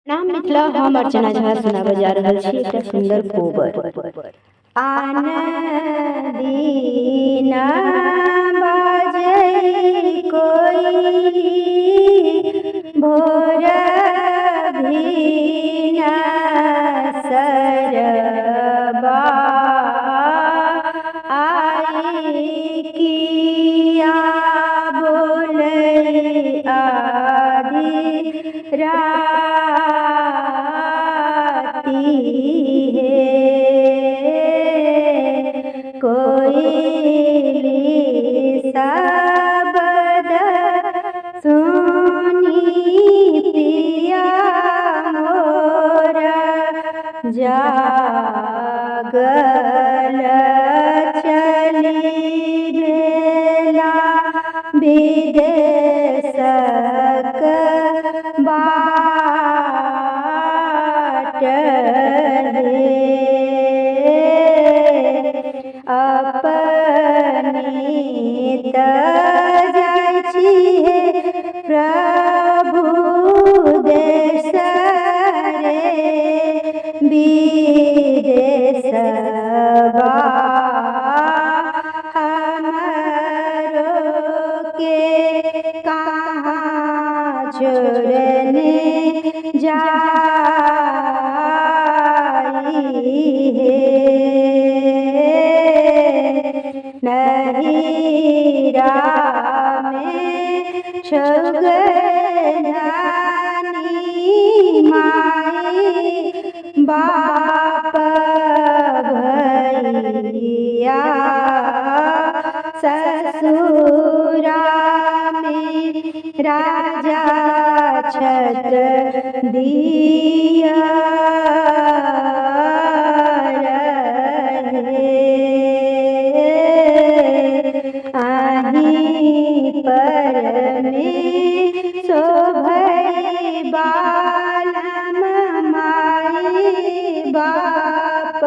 नाम मिथिला हम अर्चना झा सुनाबऽ जा रहल छी एकटा सुंदर कोबर। आन दीना बाजै कोई भोर भिना सरबा आई किया बोलै आधी राती है कोयली शब्द सुनी पिया मोरा जागल चली बेला विदेशक बाट हे अपनी त जाइ छी हे प्रभु देश रे विदेशवा हमरो के कहाँ छोड़ने जाई है नहीरा में छगनानी माई बाप भैया ससुरा में राजा छत्र दिया आही पर में शोभै बालम माई बाप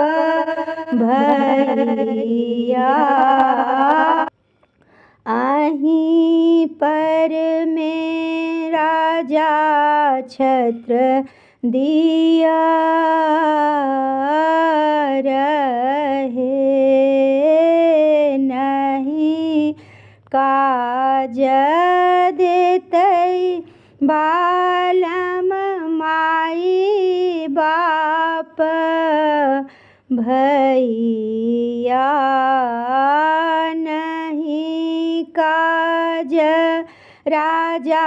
भैया आही पर में राजा छत्र दिया रहे नहीं काज देतै बालम माई बाप भैया नहीं काज राजा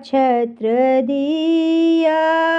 छत्र दिया।